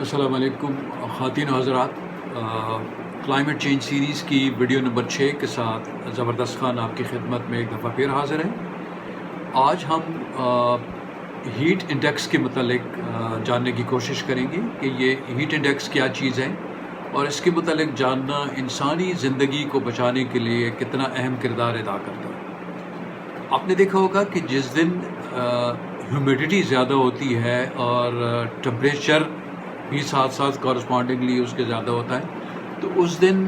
السلام علیکم خواتین و حضرات، کلائمیٹ چینج سیریز کی ویڈیو نمبر 6 کے ساتھ زبردست خان آپ کی خدمت میں ایک دفعہ پھر حاضر ہیں۔ آج ہم ہیٹ انڈیکس کے متعلق جاننے کی کوشش کریں گے کہ یہ ہیٹ انڈیکس کیا چیز ہے اور اس کے متعلق جاننا انسانی زندگی کو بچانے کے لیے کتنا اہم کردار ادا کرتا ہے۔ آپ نے دیکھا ہوگا کہ جس دن ہیومیڈیٹی زیادہ ہوتی ہے اور ٹمپریچر بھی ساتھ ساتھ کورسپونڈنگلی اس کے زیادہ ہوتا ہے تو اس دن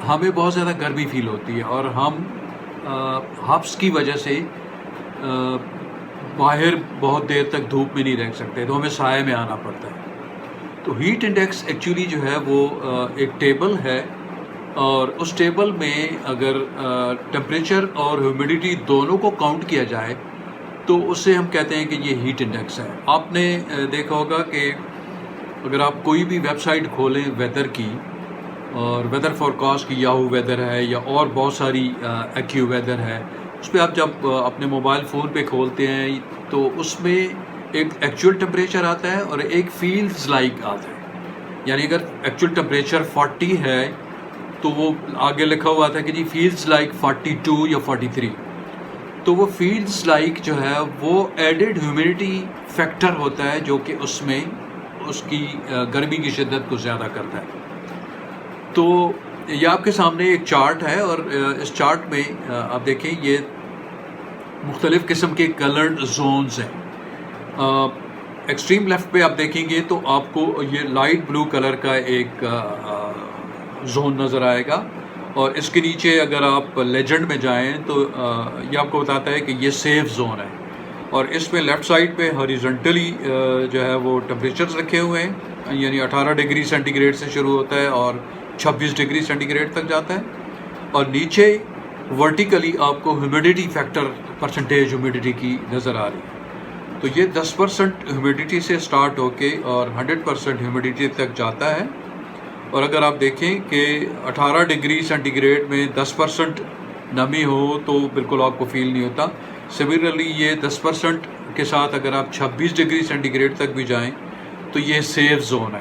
ہمیں بہت زیادہ گرمی فیل ہوتی ہے اور ہم ہبس کی وجہ سے باہر بہت دیر تک دھوپ میں نہیں رہ سکتے، تو ہمیں سائے میں آنا پڑتا ہے۔ تو ہیٹ انڈیکس ایکچولی جو ہے وہ ایک ٹیبل ہے، اور اس ٹیبل میں اگر ٹمپریچر اور ہیومیڈیٹی دونوں کو کاؤنٹ کیا جائے تو اس سے ہم کہتے ہیں کہ یہ ہیٹ انڈیکس ہے۔ آپ نے دیکھا ہوگا کہ اگر آپ کوئی بھی ویب سائٹ کھولیں ویدر کی، اور ویدر فور کاسٹ کی، یاہو ویدر ہے یا اور بہت ساری ایکیو ویدر ہے، اس پہ آپ جب اپنے موبائل فون پہ کھولتے ہیں تو اس میں ایک ایکچوئل ٹمپریچر آتا ہے اور ایک فیلز لائک آتا ہے۔ یعنی اگر ایکچوئل ٹمپریچر 40 ہے تو وہ آگے لکھا ہوا تھا کہ جی فیلز لائک 42 یا 43، تو وہ فیلز لائک جو ہے وہ ایڈڈ ہیومیڈیٹی فیکٹر ہوتا ہے جو کہ اس میں اس کی گرمی کی شدت کو زیادہ کرتا ہے۔ تو یہ آپ کے سامنے ایک چارٹ ہے، اور اس چارٹ میں آپ دیکھیں یہ مختلف قسم کے کلرڈ زونز ہیں۔ ایکسٹریم لیفٹ پہ آپ دیکھیں گے تو آپ کو یہ لائٹ بلو کلر کا ایک زون نظر آئے گا، اور اس کے نیچے اگر آپ لیجنڈ میں جائیں تو یہ آپ کو بتاتا ہے کہ یہ سیف زون ہے، اور اس میں لیفٹ سائڈ پہ ہاریزنٹلی جو ہے وہ ٹمپریچرز رکھے ہوئے ہیں، یعنی 18 ڈگری سینٹی گریڈ سے شروع ہوتا ہے اور 26 ڈگری سینٹی گریڈ تک جاتا ہے، اور نیچے ورٹیکلی آپ کو ہیومیڈیٹی فیکٹر پرسنٹیج ہیومیڈیٹی کی نظر آ رہی ہے۔ تو یہ 10% ہیومیڈیٹی سے سٹارٹ ہو کے اور 100% ہیومیڈیٹی تک جاتا ہے، اور اگر آپ دیکھیں کہ 18 ڈگری سینٹی گریڈ میں 10% نمی ہو تو بالکل آپ کو فیل نہیں ہوتا۔ سملرلی یہ 10% کے ساتھ اگر آپ 26 ڈگری سینٹی گریڈ تک بھی جائیں تو یہ سیف زون ہے،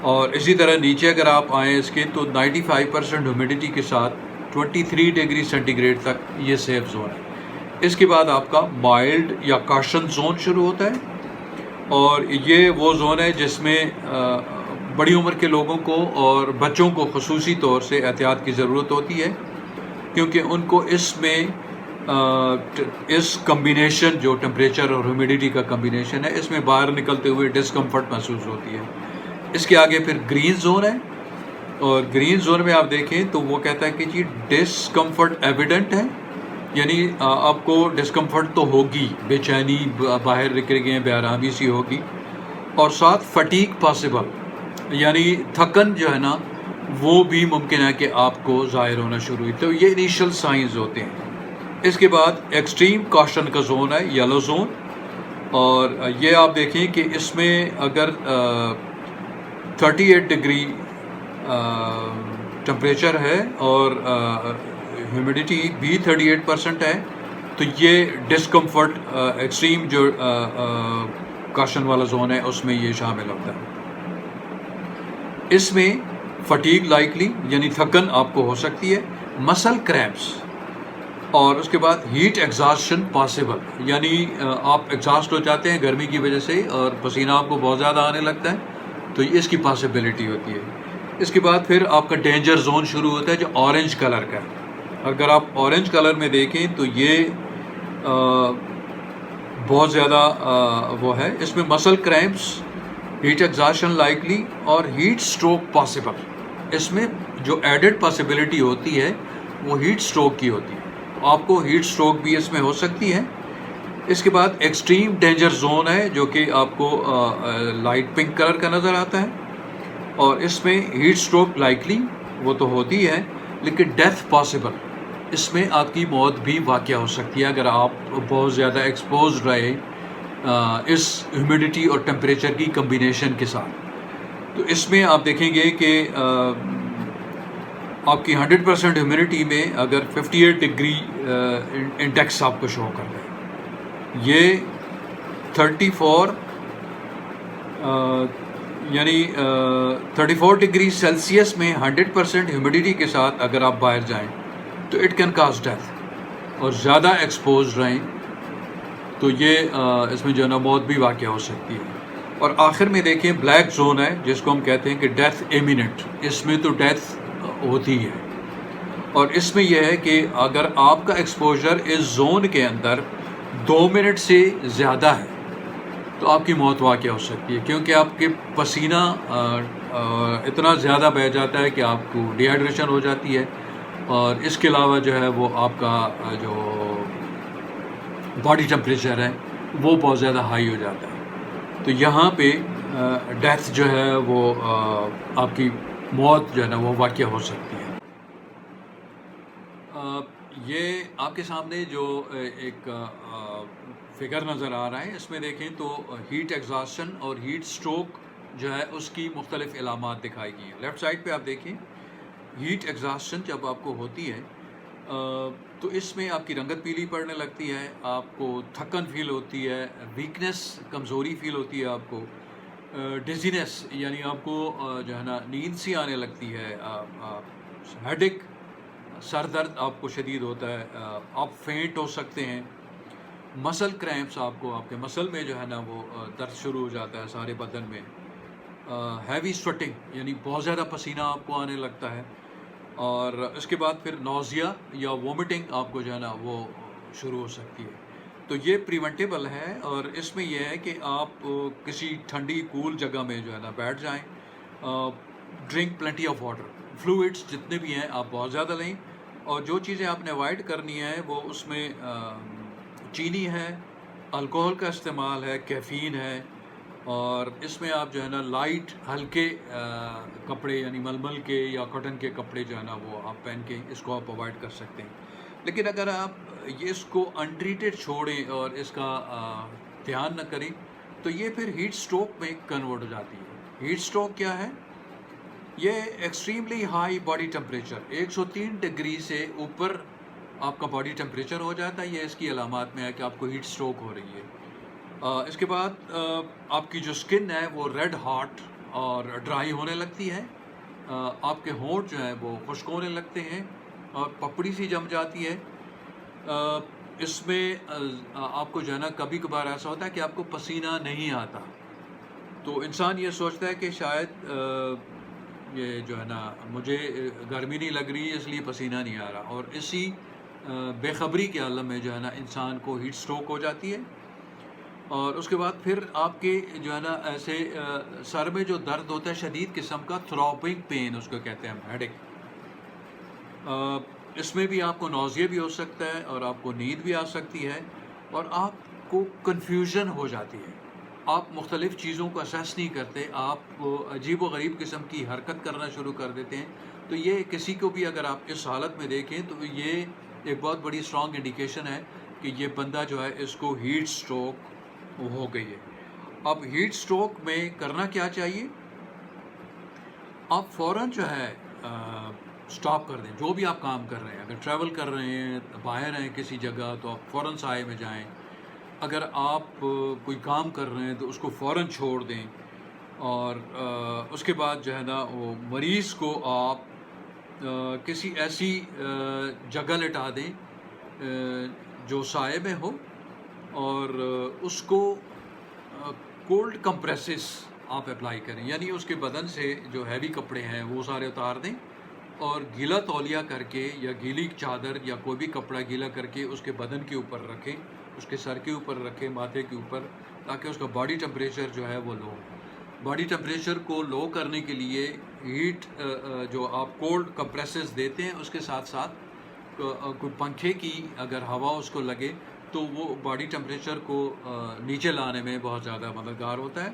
اور اسی طرح نیچے اگر آپ آئیں اس کے تو 95% ہیومیڈیٹی کے ساتھ 23 ڈگری سینٹی گریڈ تک یہ سیف زون ہے۔ اس کے بعد آپ کا مائلڈ یا کاشن زون شروع ہوتا ہے، اور یہ وہ زون ہے جس میں بڑی عمر کے لوگوں کو اور بچوں کو خصوصی طور سے احتیاط کی ضرورت ہوتی ہے، کیونکہ ان کو اس میں اس کمبینیشن جو ٹمپریچر اور ہیومیڈیٹی کا کمبینیشن ہے، اس میں باہر نکلتے ہوئے ڈسکمفرٹ محسوس ہوتی ہے۔ اس کے آگے پھر گرین زون ہے، اور گرین زون میں آپ دیکھیں تو وہ کہتا ہے کہ جی ڈسکمفرٹ ایویڈنٹ ہے، یعنی آپ کو ڈسکمفرٹ تو ہوگی، بے چینی، باہر نکل گئے بے آرامی سی ہوگی، اور ساتھ فٹیگ پاسبل، یعنی تھکن جو ہے نا وہ بھی ممکن ہے کہ آپ کو ظاہر ہونا شروع ہوئی۔ تو یہ انیشل سائنز ہوتے ہیں۔ اس کے بعد ایکسٹریم کاشن کا زون ہے، یلو زون، اور یہ آپ دیکھیں کہ اس میں اگر 38 ڈگری ٹمپریچر ہے اور ہیومیڈیٹی بھی 38% ہے تو یہ ڈسکمفرٹ ایکسٹریم جو کاشن والا زون ہے اس میں یہ شامل ہوتا ہے۔ اس میں فٹیگ لائکلی، یعنی تھکن آپ کو ہو سکتی ہے، مسل کریمپس، اور اس کے بعد ہیٹ ایگزاسشن پاسبل، یعنی آپ ایگزاسٹ ہو جاتے ہیں گرمی کی وجہ سے اور پسینہ آپ کو بہت زیادہ آنے لگتا ہے، تو اس کی پاسبلٹی ہوتی ہے۔ اس کے بعد پھر آپ کا ڈینجر زون شروع ہوتا ہے جو اورنج کلر کا ہے۔ اگر آپ اورنج کلر میں دیکھیں تو یہ بہت زیادہ وہ ہے، اس میں مسل کریمپس، ہیٹ ایگزاسشن لائکلی اور ہیٹ سٹروک پاسبل۔ اس میں جو ایڈڈ پاسبلٹی ہوتی ہے وہ ہیٹ سٹروک کی ہوتی ہے، آپ کو ہیٹ سٹروک بھی اس میں ہو سکتی ہے۔ اس کے بعد ایکسٹریم ڈینجر زون ہے جو کہ آپ کو لائٹ پنک کلر کا نظر آتا ہے، اور اس میں ہیٹ سٹروک لائکلی وہ تو ہوتی ہے لیکن ڈیتھ پاسبل، اس میں آپ کی موت بھی واقع ہو سکتی ہے اگر آپ بہت زیادہ ایکسپوزڈ رہے اس ہیومیڈیٹی اور ٹمپریچر کی کمبینیشن کے ساتھ۔ تو اس میں آپ دیکھیں گے کہ آپ کی 100% ہیومیڈیٹی میں اگر 58 ڈگری انڈیکس آپ کو شو کر رہا ہے، یہ 34 یعنی 34 ڈگری سیلسیس میں 100% ہیومیڈیٹی کے ساتھ اگر آپ باہر جائیں تو اٹ کین کاز ڈیتھ، اور زیادہ ایکسپوز رہیں تو یہ اس میں جو ہے نا موت بھی واقع ہو سکتی ہے۔ اور آخر میں دیکھیں بلیک زون ہے جس کو ہم کہتے ہیں کہ ڈیتھ امییننٹ، اس میں تو ڈیتھ ہوتی ہے، اور اس میں یہ ہے کہ اگر آپ کا ایکسپوجر اس زون کے اندر 2 منٹ سے زیادہ ہے تو آپ کی موت واقع ہو سکتی ہے، کیونکہ آپ کے پسینہ اتنا زیادہ بہہ جاتا ہے کہ آپ کو ڈی ہائیڈریشن ہو جاتی ہے، اور اس کے علاوہ جو ہے وہ آپ کا جو باڈی ٹمپریچر ہے وہ بہت زیادہ ہائی ہو جاتا ہے، تو یہاں پہ ڈیتھ جو ہے وہ آپ کی موت جو ہے نا وہ واقع ہو سکتی ہے۔ یہ آپ کے سامنے جو ایک فگر نظر آ رہا ہے، اس میں دیکھیں تو ہیٹ ایگزاسشن اور ہیٹ سٹروک جو ہے اس کی مختلف علامات دکھائی گئی ہیں۔ لیفٹ سائڈ پہ آپ دیکھیں ہیٹ ایگزاسشن جب آپ کو ہوتی ہے تو اس میں آپ کی رنگت پیلی پڑنے لگتی ہے، آپ کو تھکن فیل ہوتی ہے، ویکنس کمزوری فیل ہوتی ہے، آپ کو ڈیزینس یعنی آپ کو جو ہے نا نیند سی آنے لگتی ہے، ہیڈک سر درد آپ کو شدید ہوتا ہے، آپ فینٹ ہو سکتے ہیں، مسل کریمپس آپ کو آپ کے مسل میں جو ہے نا وہ درد شروع ہو جاتا ہے سارے بدن میں، ہیوی سویٹنگ یعنی بہت زیادہ پسینہ آپ کو آنے لگتا ہے، اور اس کے بعد پھر نوزیا یا وومٹنگ آپ کو جو ہے نا وہ شروع ہو سکتی ہے۔ تو یہ پریونٹیبل ہے، اور اس میں یہ ہے کہ آپ کسی ٹھنڈی کول جگہ میں جو ہے نا بیٹھ جائیں، drink plenty of water, fluids جتنے بھی ہیں آپ بہت زیادہ لیں، اور جو چیزیں آپ نے اوائڈ کرنی ہے وہ اس میں چینی ہے، الکوہل کا استعمال ہے، کیفین ہے، اور اس میں آپ جو ہے نا لائٹ ہلکے کپڑے یعنی ململ کے یا کاٹن کے کپڑے جو ہے نا وہ آپ پہن کے اس کو آپ اوائڈ کر سکتے ہیں۔ لیکن اگر آپ یہ اس کو انٹریٹڈ چھوڑیں اور اس کا دھیان نہ کریں تو یہ پھر ہیٹ سٹروک میں کنورٹ ہو جاتی ہے۔ ہیٹ سٹروک کیا ہے؟ یہ extremely high body temperature, 103 degree سے اوپر آپ کا باڈی ٹمپریچر ہو جاتا ہے، یہ اس کی علامات میں ہے کہ آپ کو ہیٹ سٹروک ہو رہی ہے۔ اس کے بعد آپ کی جو سکن ہے وہ ریڈ ہاٹ اور ڈرائی ہونے لگتی ہے، آپ کے ہونٹ جو ہیں وہ خشک ہونے لگتے ہیں اور پپڑی سی جم جاتی ہے۔ اس میں آپ کو جو ہے نا کبھی کبھار ایسا ہوتا ہے کہ آپ کو پسینہ نہیں آتا، تو انسان یہ سوچتا ہے کہ شاید یہ جو ہے نا مجھے گرمی نہیں لگ رہی اس لیے پسینہ نہیں آ رہا، اور اسی بے خبری کے عالم میں جو ہے نا انسان کو ہیٹ سٹروک ہو جاتی ہے۔ اور اس کے بعد پھر آپ کے جو ہے نا ایسے سر میں جو درد ہوتا ہے شدید قسم کا، تھروپنگ پین اس کو کہتے ہیں ہم، ہیڈک، اس میں بھی آپ کو نوزیا بھی ہو سکتا ہے اور آپ کو نیند بھی آ سکتی ہے، اور آپ کو کنفیوژن ہو جاتی ہے، آپ مختلف چیزوں کو اسیس نہیں کرتے، آپ عجیب و غریب قسم کی حرکت کرنا شروع کر دیتے ہیں۔ تو یہ کسی کو بھی اگر آپ اس حالت میں دیکھیں تو یہ ایک بہت بڑی اسٹرانگ انڈیکیشن ہے کہ یہ بندہ جو ہے اس کو ہیٹ سٹروک ہو گئی ہے۔ اب ہیٹ سٹروک میں کرنا کیا چاہیے؟ آپ فوراً جو ہے سٹاپ کر دیں جو بھی آپ کام کر رہے ہیں، اگر ٹریول کر رہے ہیں، باہر ہیں کسی جگہ تو آپ فوراً سائے میں جائیں، اگر آپ کوئی کام کر رہے ہیں تو اس کو فوراً چھوڑ دیں، اور اس کے بعد جو ہے نا وہ مریض کو آپ کسی ایسی جگہ لٹا دیں جو سائے میں ہو، اور اس کو کولڈ کمپریسز آپ اپلائی کریں، یعنی اس کے بدن سے جو ہیوی کپڑے ہیں وہ سارے اتار دیں، اور گیلا تولیہ کر کے یا گیلی چادر یا کوئی بھی کپڑا گیلا کر کے اس کے بدن کے اوپر رکھیں، اس کے سر کے اوپر رکھیں، ماتھے کے اوپر، تاکہ اس کا باڈی ٹمپریچر جو ہے وہ لو ہو۔ باڈی ٹمپریچر کو لو کرنے کے لیے ہیٹ جو آپ کولڈ کمپریسز دیتے ہیں اس کے ساتھ ساتھ کوئی پنکھے کی اگر ہوا اس کو لگے تو وہ باڈی ٹمپریچر کو نیچے لانے میں بہت زیادہ مددگار ہوتا ہے۔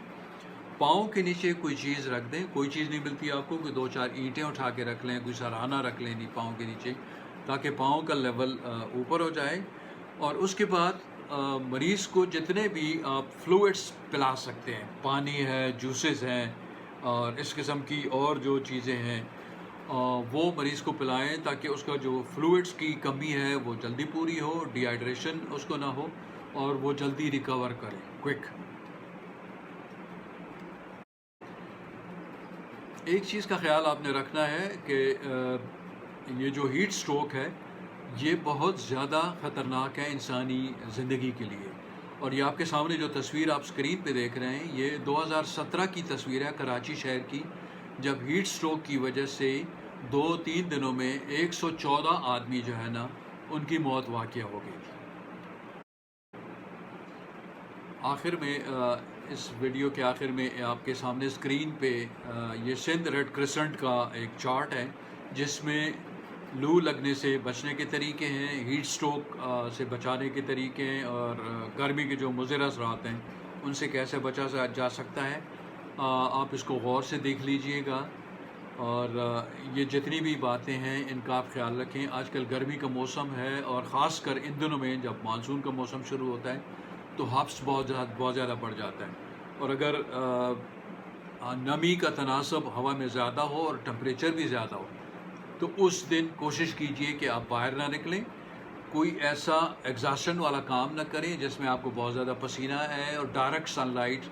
پاؤں کے نیچے کوئی چیز رکھ دیں، کوئی چیز نہیں ملتی آپ کو، کوئی 2-4 اینٹیں اٹھا کے رکھ لیں، کوئی سرہانہ رکھ لیں پاؤں کے نیچے، تاکہ پاؤں کا لیول اوپر ہو جائے۔ اور اس کے بعد مریض کو جتنے بھی آپ فلوئڈس پلا سکتے ہیں، پانی ہے، جوسز ہیں، اور اس قسم کی اور جو چیزیں ہیں وہ مریض کو پلائیں، تاکہ اس کا جو فلوئڈس کی کمی ہے وہ جلدی پوری ہو، ڈی ہائیڈریشن اس کو نہ ہو، اور وہ جلدی ریکور کرے، کوئک۔ ایک چیز کا خیال آپ نے رکھنا ہے کہ یہ جو ہیٹ سٹروک ہے یہ بہت زیادہ خطرناک ہے انسانی زندگی کے لیے. اور یہ آپ کے سامنے جو تصویر آپ اسکرین پہ دیکھ رہے ہیں یہ 2017 کی تصویر ہے کراچی شہر کی، جب ہیٹ سٹروک کی وجہ سے 2-3 دنوں میں 114 آدمی جو ہے نا ان کی موت واقع ہو گئی تھی. آخر میں اس ویڈیو کے آخر میں آپ کے سامنے اسکرین پہ یہ سندھ ریڈ کرسنٹ کا ایک چارٹ ہے جس میں لو لگنے سے بچنے کے طریقے ہیں، ہیٹ سٹروک سے بچانے کے طریقے ہیں، اور گرمی کے جو مضر اثرات ہیں ان سے کیسے بچا جا سکتا ہے. آپ اس کو غور سے دیکھ لیجئے گا، اور یہ جتنی بھی باتیں ہیں ان کا آپ خیال رکھیں. آج کل گرمی کا موسم ہے اور خاص کر ان دنوں میں جب مانسون کا موسم شروع ہوتا ہے تو ہاپس بہت زیادہ بڑھ جاتا ہے. اور اگر نمی کا تناسب ہوا میں زیادہ ہو اور ٹمپریچر بھی زیادہ ہو تو اس دن کوشش کیجئے کہ آپ باہر نہ نکلیں، کوئی ایسا ایگزاسشن والا کام نہ کریں جس میں آپ کو بہت زیادہ پسینہ ہے، اور ڈائریکٹ سن لائٹ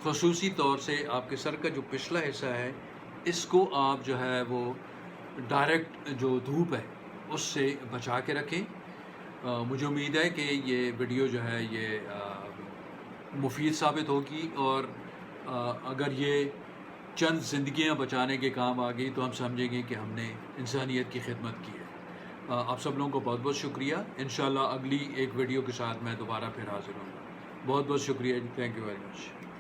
خصوصی طور سے آپ کے سر کا جو پچھلا حصہ ہے اس کو آپ جو ہے وہ ڈائریکٹ جو دھوپ ہے اس سے بچا کے رکھیں. مجھے امید ہے کہ یہ ویڈیو جو ہے یہ مفید ثابت ہوگی، اور اگر یہ چند زندگیاں بچانے کے کام آ گئی تو ہم سمجھیں گے کہ ہم نے انسانیت کی خدمت کی ہے. آپ سب لوگوں کو بہت بہت شکریہ. انشاءاللہ اگلی ایک ویڈیو کے ساتھ میں دوبارہ پھر حاضر ہوں گا. بہت بہت شکریہ. Thank you very much.